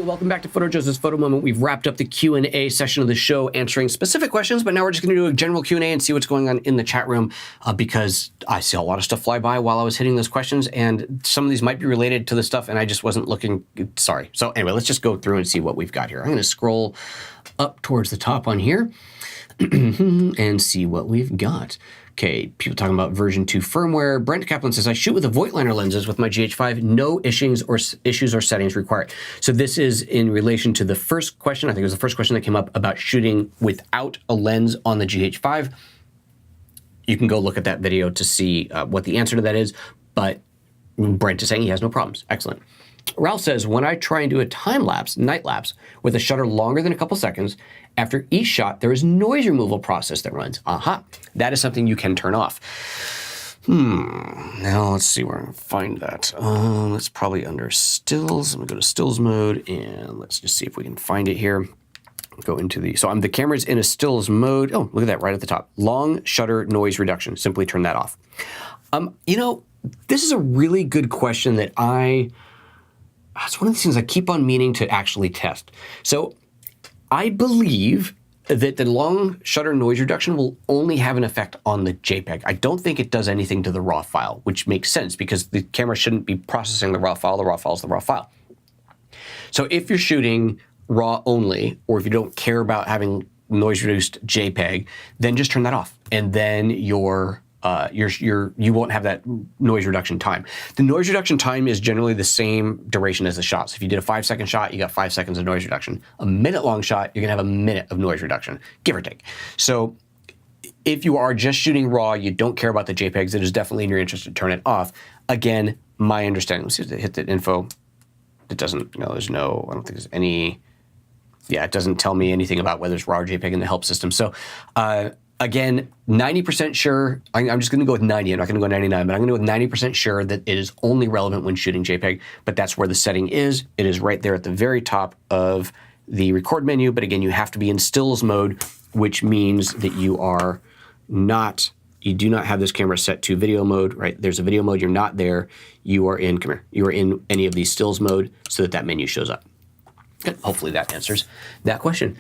welcome back to PhotoJoseph's Photo Moment. We've wrapped up the Q&A session of the show answering specific questions, but now we're just going to do a general Q&A and see what's going on in the chat room because I see a lot of stuff fly by while I was hitting those questions, and some of these might be related to the stuff, and I just wasn't looking. Sorry. So anyway, let's just go through and see what we've got here. I'm going to scroll up towards the top on here and see what we've got. Okay, people talking about version 2 firmware. Brent Kaplan says, I shoot with the Voigtliner lenses with my GH5, no issues or settings required. So this is in relation to the first question. I think it was the first question that came up about shooting without a lens on the GH5. You can go look at that video to see what the answer to that is, but Brent is saying he has no problems. Excellent. Ralph says, when I try and do a time-lapse, night-lapse, with a shutter longer than a couple seconds, after each shot, there is noise removal process that runs. Aha, that is something you can turn off. Now let's see where I can find that. It's probably under stills. I'm gonna go to stills mode and let's just see if we can find it here. Go into the, so the camera's in a stills mode. Oh, look at that right at the top. Long shutter noise reduction, simply turn that off. You know, this is a really good question that it's one of the things I keep on meaning to actually test. So I believe that the long shutter noise reduction will only have an effect on the JPEG. I don't think it does anything to the RAW file, which makes sense because the camera shouldn't be processing the RAW file. The RAW file is the RAW file. So if you're shooting RAW only, or if you don't care about having noise reduced JPEG, then just turn that off. And then you won't have that noise reduction time. The noise reduction time is generally the same duration as the shot. So if you did a 5-second shot, you got 5 seconds of noise reduction. A minute-long shot, you're gonna have a minute of noise reduction, give or take. So if you are just shooting RAW, you don't care about the JPEGs, it is definitely in your interest to turn it off. Again, my understanding, let's see if they hit the info. It doesn't, no, there's no, I don't think there's any, yeah, it doesn't tell me anything about whether it's RAW or JPEG in the help system. So, again, 90% sure, I'm just gonna go with 90, I'm not gonna go 99, but I'm gonna go with 90% sure that it is only relevant when shooting JPEG, but that's where the setting is. It is right there at the very top of the record menu, but again, you have to be in stills mode, which means that you do not have this camera set to video mode, right? There's a video mode, you're not there, you are in, you are in any of these stills mode so that menu shows up. Good, hopefully that answers that question.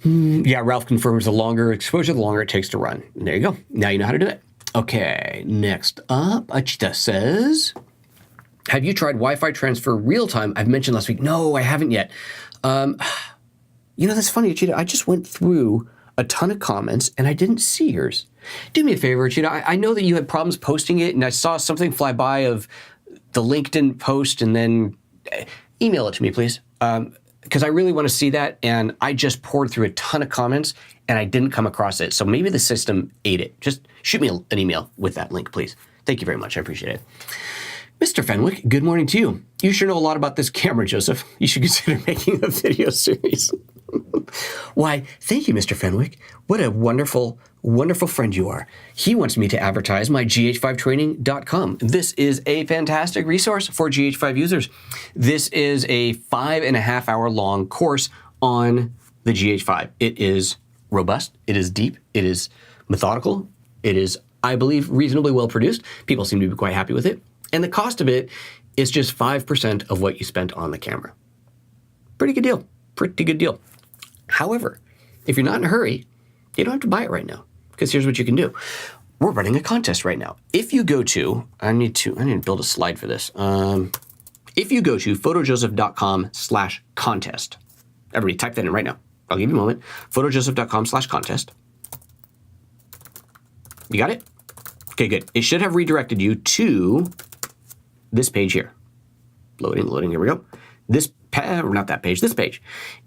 Yeah, Ralph confirms the longer exposure, the longer it takes to run. There you go. Now you know how to do it. Okay, next up, Achita says, have you tried Wi-Fi transfer real time? I've mentioned last week. No, I haven't yet. You know, that's funny, Achita. I just went through a ton of comments and I didn't see yours. Do me a favor, Achita. I know that you had problems posting it and I saw something fly by of the LinkedIn post and then email it to me, please. Because I really want to see that, and I just poured through a ton of comments, and I didn't come across it. So maybe the system ate it. Just shoot me an email with that link, please. Thank you very much. I appreciate it. Mr. Fenwick, good morning to you. You sure know a lot about this camera, Joseph. You should consider making a video series. Why, thank you, Mr. Fenwick. What a wonderful, wonderful friend you are. He wants me to advertise my GH5training.com. This is a fantastic resource for GH5 users. This is a 5.5-hour long course on the GH5. It is robust, it is deep, it is methodical, it is, I believe, reasonably well produced. People seem to be quite happy with it. And the cost of it is just 5% of what you spent on the camera. Pretty good deal, pretty good deal. However, if you're not in a hurry, you don't have to buy it right now, because here's what you can do. We're running a contest right now. If you go to, I need to build a slide for this. If you go to photojoseph.com/contest, everybody type that in right now. I'll give you a moment. photojoseph.com/contest. You got it? Okay, good. It should have redirected you to this page here. Loading, here we go. This page.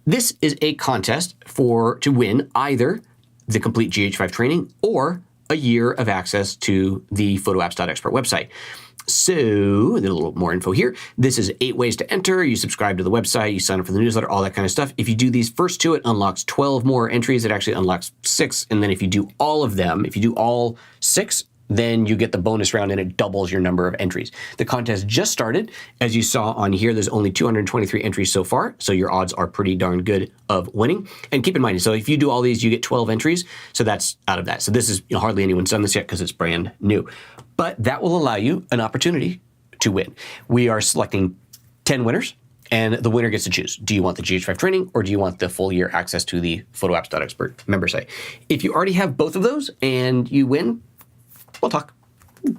This is a contest to win either the complete GH5 training or a year of access to the photoapps.expert website. So, a little more info here. This is 8 ways to enter. You subscribe to the website, you sign up for the newsletter, all that kind of stuff. If you do these first 2, it unlocks 12 more entries. It actually unlocks 6. And then if you do all of them, if you do all 6, then you get the bonus round and it doubles your number of entries. The contest just started. As you saw on here, there's only 223 entries so far, so your odds are pretty darn good of winning. And keep in mind, so if you do all these, you get 12 entries, so that's out of that. So this is, hardly anyone's done this yet because it's brand new. But that will allow you an opportunity to win. We are selecting 10 winners, And the winner gets to choose. Do you want the GH5 training or do you want the full year access to the photoapps.expert member site? If you already have both of those and you win, we'll talk.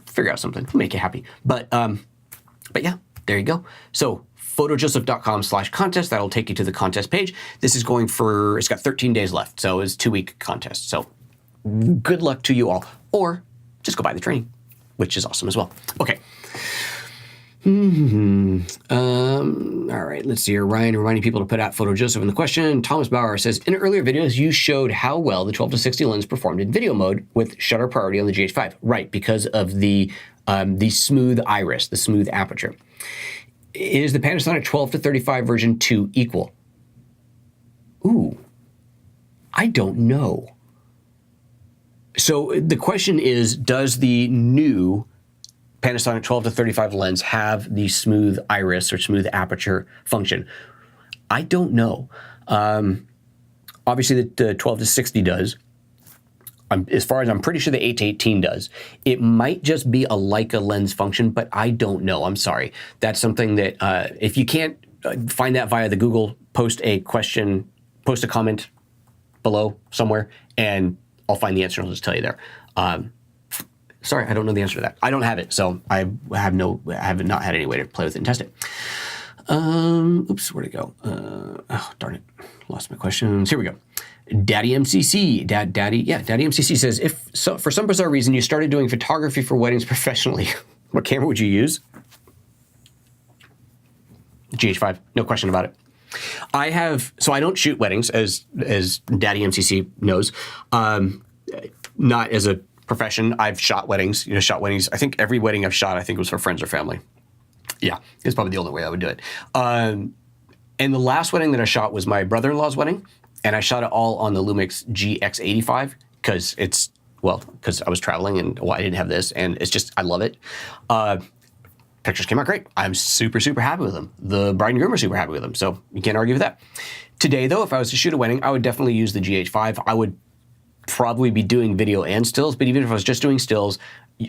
Figure out something. We'll make you happy. But yeah, there you go. So photojoseph.com/contest. That'll take you to the contest page. This is going for, it's got 13 days left. So it's a 2-week contest. So good luck to you all. Or just go buy the training, which is awesome as well. Okay. All right, let's see here. Ryan reminding people to put out PhotoJoseph in the question. Thomas Bauer says, in earlier videos, you showed how well the 12-60 lens performed in video mode with shutter priority on the GH5. Right, because of the smooth iris, the smooth aperture. Is the Panasonic 12-35 version 2 equal? Ooh, I don't know. So the question is, does the new Panasonic 12-35 lens have the smooth iris or smooth aperture function? I don't know. Obviously, the 12-60 does. As far as I'm pretty sure the 8-18 does. It might just be a Leica lens function, but I don't know. I'm sorry. That's something that if you can't find that via the Google, post a question, post a comment below somewhere, and I'll find the answer and I'll just tell you there. Sorry, I don't know the answer to that. I don't have it, so I have not had any way to play with it and test it. Oops, where'd it go? Oh, darn it. Lost my questions. Here we go. Daddy MCC, Daddy MCC says, if so, for some bizarre reason you started doing photography for weddings professionally, what camera would you use? GH5, no question about it. So I don't shoot weddings, as Daddy MCC knows, not as a profession. I've shot weddings, I think every wedding I've shot, I think it was for friends or family. Yeah, it's probably the only way I would do it. And the last wedding that I shot was my brother-in-law's wedding, and I shot it all on the LUMIX GX85 because I was traveling and I didn't have this, and it's just, I love it. Pictures came out great. I'm super, super happy with them. The bride and groom are super happy with them, so you can't argue with that. Today, though, if I was to shoot a wedding, I would definitely use the GH5. I would probably be doing video and stills, but even if I was just doing stills,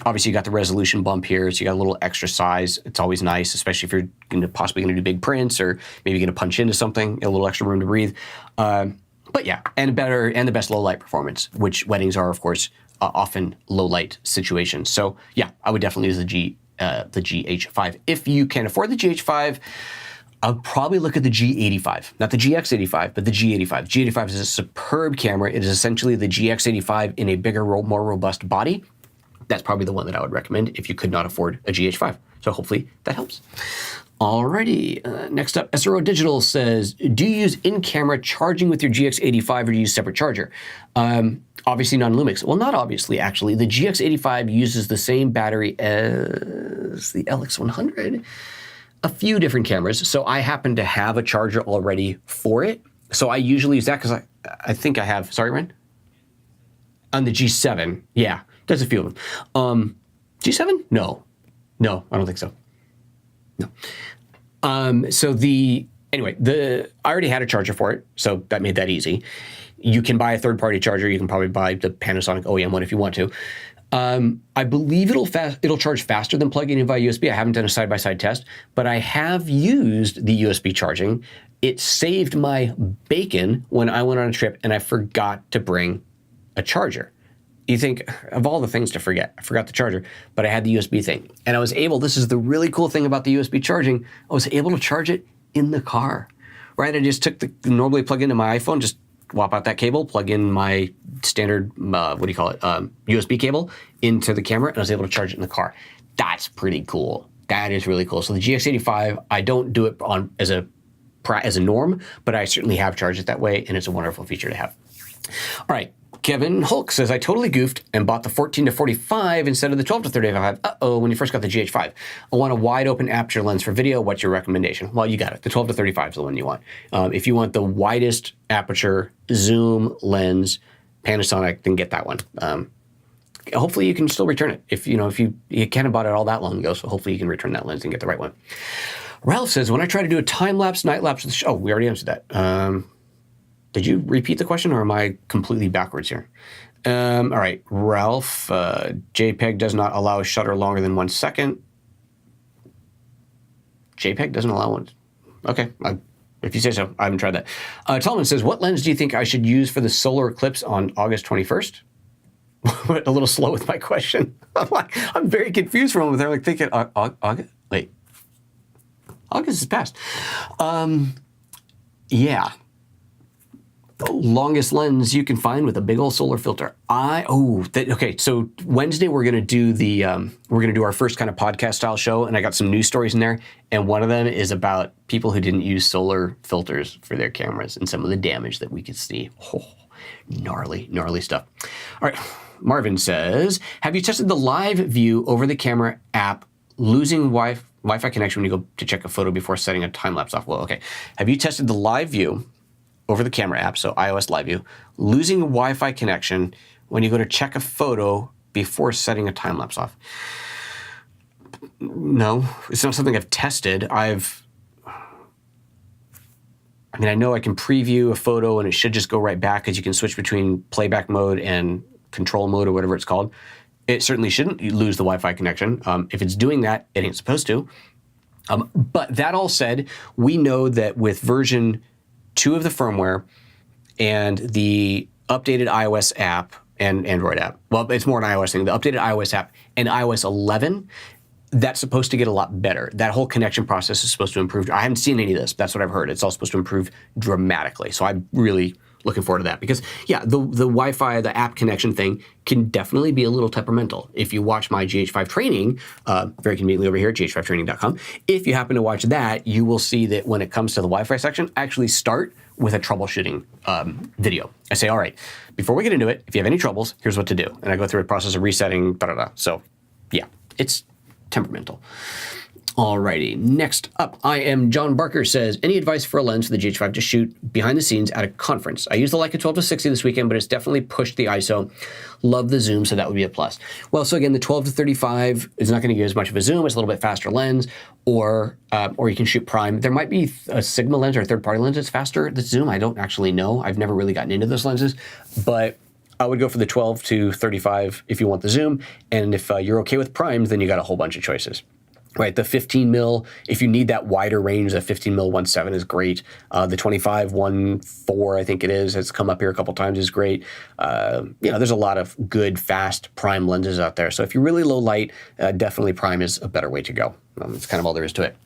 obviously you got the resolution bump here, so you got a little extra size. It's always nice, especially if you're possibly going to do big prints or maybe going to punch into something, a little extra room to breathe. But yeah, and the best low light performance, which weddings are, of course, often low light situations. So yeah, I would definitely use the GH5. If you can afford the GH5, I'll probably look at the G85, not the GX85, but the G85. G85 is a superb camera. It is essentially the GX85 in a bigger, more robust body. That's probably the one that I would recommend if you could not afford a GH5. So hopefully that helps. Alrighty, next up, SRO Digital says, do you use in-camera charging with your GX85 or do you use separate charger? Obviously non-Lumix. Well, not obviously, actually. The GX85 uses the same battery as the LX100. A few different cameras. So I happen to have a charger already for it. So I usually use that because I think I have, sorry, Ryan? On the G7, yeah, there's a few of them. G7? No, I don't think so. No. Anyway, I already had a charger for it, so that made that easy. You can buy a third-party charger. You can probably buy the Panasonic OEM one if you want to. I believe it'll charge faster than plugging in via USB. I haven't done a side-by-side test, but I have used the USB charging. It saved my bacon when I went on a trip and I forgot to bring a charger. You think, of all the things to forget, I forgot the charger, but I had the USB thing. And I was able, this is the really cool thing about the USB charging, I was able to charge it in the car, right? I just took normally plug into my iPhone, just swap out that cable, plug in my standard, USB cable into the camera, and I was able to charge it in the car. That's pretty cool. That is really cool. So the GX85, I don't do it as a norm, but I certainly have charged it that way, and it's a wonderful feature to have. All right. Kevin Hulk says, I totally goofed and bought the 14-45 instead of the 12-35. Uh-oh, when you first got the GH5. I want a wide open aperture lens for video. What's your recommendation? Well, you got it. The 12-35 is the one you want. If you want the widest aperture zoom lens, Panasonic, then get that one. Hopefully you can still return it. If you kind of bought it all that long ago, so hopefully you can return that lens and get the right one. Ralph says, when I try to do a time-lapse, night-lapse, we already answered that. Did you repeat the question, or am I completely backwards here? All right, Ralph, JPEG does not allow a shutter longer than 1 second. JPEG doesn't allow one. Okay. If you say so. I haven't tried that. Tallman says, what lens do you think I should use for the solar eclipse on August 21st? A little slow with my question. I'm very confused for a moment. They're like thinking, August? Wait. August is past. Yeah. Longest lens you can find with a big old solar filter. Okay. So Wednesday we're gonna do our first kind of podcast style show, and I got some news stories in there, and one of them is about people who didn't use solar filters for their cameras and some of the damage that we could see. Oh, gnarly stuff. All right. Marvin says, have you tested the live view over the camera app losing Wi-Fi connection when you go to check a photo before setting a time lapse off? Well, okay. Have you tested the live view over the camera app, so iOS Live View, losing a Wi-Fi connection when you go to check a photo before setting a time lapse off? No, it's not something I've tested. I know I can preview a photo and it should just go right back because you can switch between playback mode and control mode or whatever it's called. It certainly shouldn't lose the Wi-Fi connection. If it's doing that, it ain't supposed to. But that all said, we know that with version 2 of the firmware and the updated iOS app and Android app, well, it's more an iOS thing, the updated iOS app and iOS 11, that's supposed to get a lot better. That whole connection process is supposed to improve. I haven't seen any of this. That's what I've heard. It's all supposed to improve dramatically. So I'm really looking forward to that because, yeah, the Wi-Fi, the app connection thing can definitely be a little temperamental. If you watch my GH5 training, very conveniently over here at gh5training.com, if you happen to watch that, you will see that when it comes to the Wi-Fi section, I actually start with a troubleshooting video. I say, all right, before we get into it, if you have any troubles, here's what to do. And I go through a process of resetting, So, yeah, it's temperamental. Alrighty, next up, I am John Barker says, any advice for a lens for the GH5 to shoot behind the scenes at a conference? I used the Leica 12-60 this weekend, but it's definitely pushed the ISO. Love the zoom, so that would be a plus. Well, so again, the 12-35 is not gonna give as much of a zoom. It's a little bit faster lens, or you can shoot prime. There might be a Sigma lens or a third-party lens that's faster, the zoom. I don't actually know. I've never really gotten into those lenses, but I would go for the 12-35 if you want the zoom, and if you're okay with primes, then you got a whole bunch of choices. Right, the 15 mil, if you need that wider range, the 15 mil 1.7 is great. The 25 1.4, I think it is, has come up here a couple times, is great. There's a lot of good, fast prime lenses out there. So if you're really low light, definitely prime is a better way to go. That's kind of all there is to it.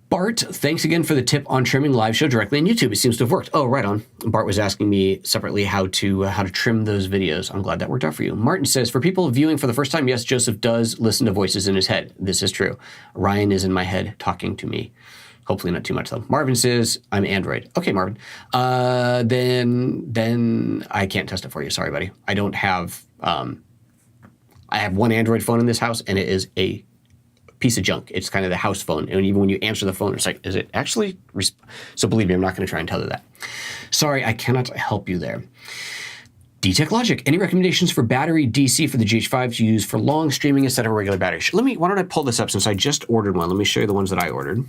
Bart, thanks again for the tip on trimming live show directly on YouTube. It seems to have worked. Oh, right on. Bart was asking me separately how to trim those videos. I'm glad that worked out for you. Martin says, for people viewing for the first time, yes, Joseph does listen to voices in his head. This is true. Ryan is in my head talking to me. Hopefully not too much, though. Marvin says, I'm Android. Okay, Marvin. Then I can't test it for you. Sorry, buddy. I don't have... I have one Android phone in this house, and it is a piece of junk. It's kind of the house phone. And even when you answer the phone, it's like, is it actually? So believe me, I'm not going to try and tell you that. Sorry, I cannot help you there. D-Tech Logic, any recommendations for battery DC for the GH5 to use for long streaming instead of a regular battery? Why don't I pull this up since I just ordered one? Let me show you the ones that I ordered.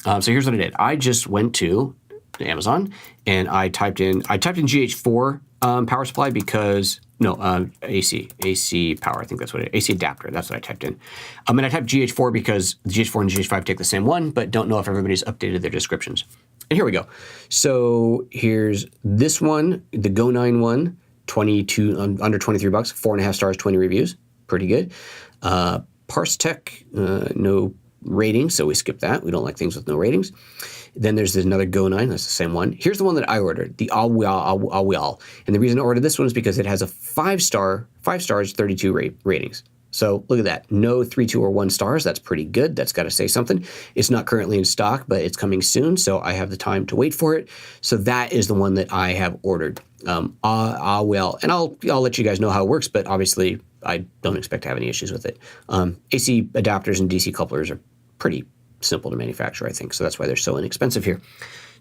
So here's what I did. I just went to Amazon and I typed in GH4 power supply because, AC power, I think that's what it is. AC adapter, that's what I typed in. And I typed GH4 because the GH4 and GH5 take the same one, but don't know if everybody's updated their descriptions. And here we go. So here's this one, the Go 9 one, 22, under 23 bucks, 4.5 stars, 20 reviews, pretty good. Parstech, no ratings, so we skip that. We don't like things with no ratings. Then there's another Go 9, that's the same one. Here's the one that I ordered, the Aaweal. And the reason I ordered this one is because it has a 5 stars, 32 ratings. So look at that, no 3, 2, or 1 stars. That's pretty good. That's got to say something. It's not currently in stock, but it's coming soon, so I have the time to wait for it. So that is the one that I have ordered, Aaweal. And I'll let you guys know how it works, but obviously I don't expect to have any issues with it. AC adapters and DC couplers are pretty simple to manufacture, I think. So that's why they're so inexpensive here.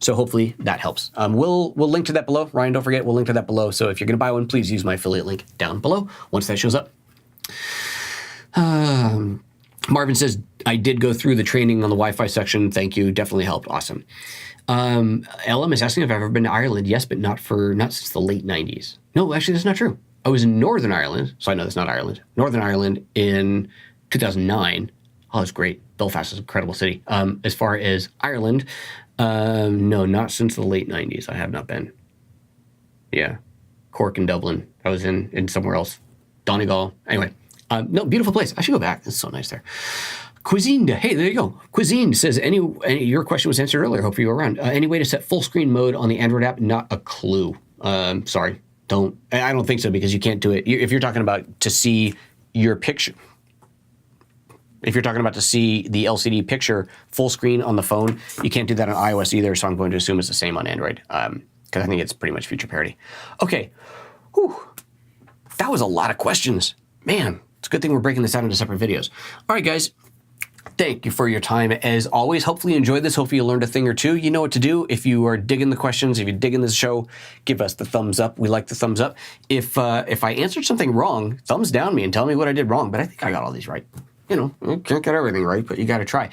So hopefully that helps. We'll link to that below. Ryan, don't forget, we'll link to that below. So if you're going to buy one, please use my affiliate link down below once that shows up. Marvin says, I did go through the training on the Wi-Fi section. Thank you. Definitely helped. Awesome. LM is asking if I've ever been to Ireland. Yes, but not since the late 90s. No, actually, that's not true. I was in Northern Ireland, so I know that's not Ireland. Northern Ireland in 2009. Oh, it's great. Belfast is an incredible city. As far as Ireland, no, not since the late 90s. I have not been. Yeah. Cork and Dublin. I was in somewhere else. Donegal. Anyway, no, beautiful place. I should go back. It's so nice there. Cuisine. Hey, there you go. Cuisine says, your question was answered earlier. Hope you were around. Any way to set full screen mode on the Android app? Not a clue. Sorry. I don't think so, because you can't do it. If you're talking about to see your picture, if you're talking about to see the LCD picture full screen on the phone, you can't do that on iOS either. So I'm going to assume it's the same on Android, because I think it's pretty much feature parity. Okay. Whew. That was a lot of questions. Man, it's a good thing we're breaking this out into separate videos. All right, guys. Thank you for your time. As always, hopefully you enjoyed this. Hopefully you learned a thing or two. You know what to do. If you are digging the questions, if you're digging this show, give us the thumbs up. We like the thumbs up. If I answered something wrong, thumbs down me and tell me what I did wrong. But I think I got all these right. You know, you can't get everything right, but you got to try.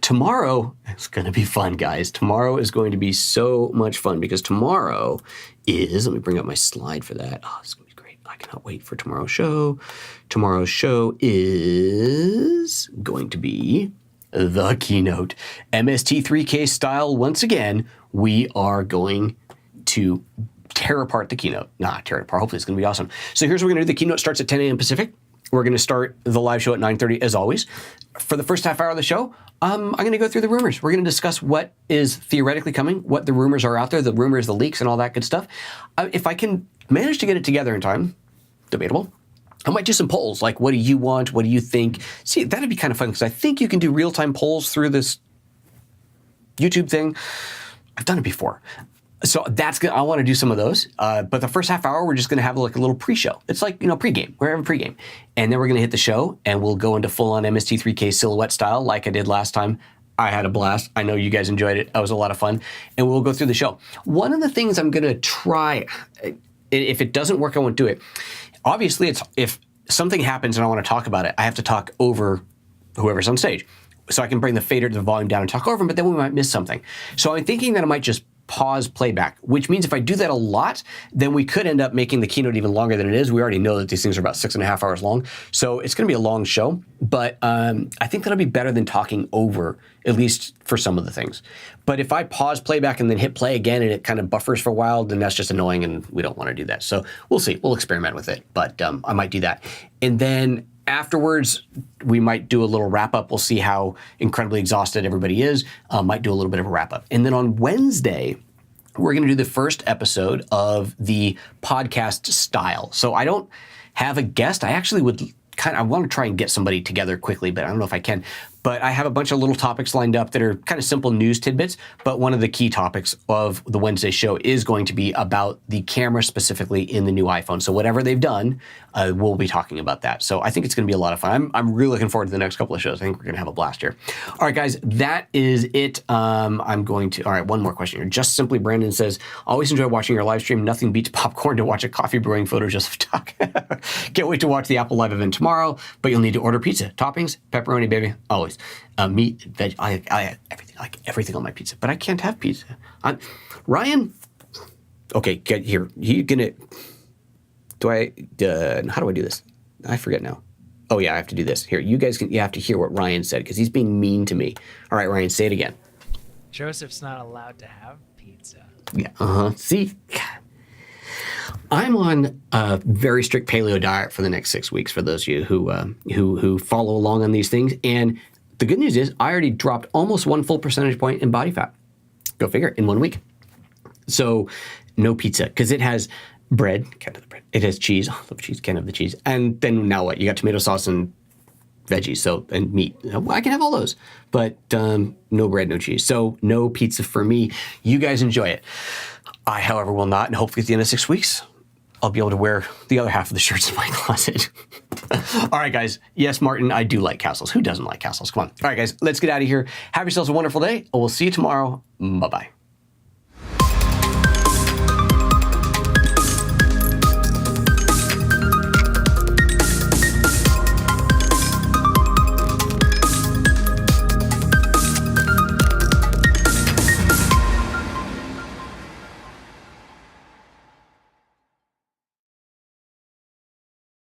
Tomorrow is going to be fun, guys. Tomorrow is going to be so much fun, because tomorrow is, let me bring up my slide for that. Oh, it's going to be great. I cannot wait for tomorrow's show. Tomorrow's show is going to be the keynote. MST3K style, once again, we are going to tear apart the keynote. Tear it apart. Hopefully it's going to be awesome. So here's what we're going to do. The keynote starts at 10 a.m. Pacific. We're going to start the live show at 9:30 as always. For the first half hour of the show, I'm going to go through the rumors. We're going to discuss what is theoretically coming, what the rumors are out there, the rumors, the leaks, and all that good stuff. If I can manage to get it together in time, debatable, I might do some polls, like what do you want, what do you think? See, that'd be kind of fun, because I think you can do real-time polls through this YouTube thing. I've done it before. So that's good. I want to do some of those. But the first half hour, we're just going to have like a little pre-show. It's like, pregame. We're having pregame. And then we're going to hit the show, and we'll go into full-on MST3K silhouette style like I did last time. I had a blast. I know you guys enjoyed it. That was a lot of fun. And we'll go through the show. One of the things I'm going to try, if it doesn't work, I won't do it. Obviously, if something happens and I want to talk about it, I have to talk over whoever's on stage. So I can bring the fader to the volume down and talk over them, but then we might miss something. So I'm thinking that I might just pause playback, which means if I do that a lot, then we could end up making the keynote even longer than it is. We already know that these things are about 6.5 hours long. So it's going to be a long show, but I think that'll be better than talking over, at least for some of the things. But if I pause playback and then hit play again and it kind of buffers for a while, then that's just annoying, and we don't want to do that. So we'll see. We'll experiment with it, but I might do that. And then afterwards, we might do a little wrap up. We'll see how incredibly exhausted everybody is. Might do a little bit of a wrap up. And then on Wednesday, we're going to do the first episode of the podcast style. So I don't have a guest. I actually I want to try and get somebody together quickly, but I don't know if I can. But I have a bunch of little topics lined up that are kind of simple news tidbits. But one of the key topics of the Wednesday show is going to be about the camera specifically in the new iPhone. So whatever they've done, we'll be talking about that. So I think it's going to be a lot of fun. I'm really looking forward to the next couple of shows. I think we're going to have a blast here. All right, guys, that is it. All right, one more question here. Just Simply Brandon says, always enjoy watching your live stream. Nothing beats popcorn to watch a coffee brewing PhotoJoseph talk. Can't wait to watch the Apple Live event tomorrow, but you'll need to order pizza. Toppings, pepperoni, baby, always. Meat, veg, I everything on my pizza, but I can't have pizza. Ryan, okay, get here. You gonna? How do I do this? I forget now. Oh yeah, I have to do this. Here, you have to hear what Ryan said, because he's being mean to me. All right, Ryan, say it again. Joseph's not allowed to have pizza. Yeah. See, I'm on a very strict paleo diet for the next 6 weeks. For those of you who follow along on these things, and the good news is I already dropped almost 1 full percentage point in body fat. Go figure, in 1 week. So no pizza, because it has bread, can't have the bread. It has cheese, I love cheese, can't have the cheese. And then now what? You got tomato sauce and veggies, and meat. I can have all those, but no bread, no cheese. So no pizza for me. You guys enjoy it. I, however, will not, and hopefully at the end of 6 weeks, I'll be able to wear the other half of the shirts in my closet. All right, guys. Yes, Martin, I do like castles. Who doesn't like castles? Come on. All right, guys, let's get out of here. Have yourselves a wonderful day. We'll see you tomorrow. Bye-bye.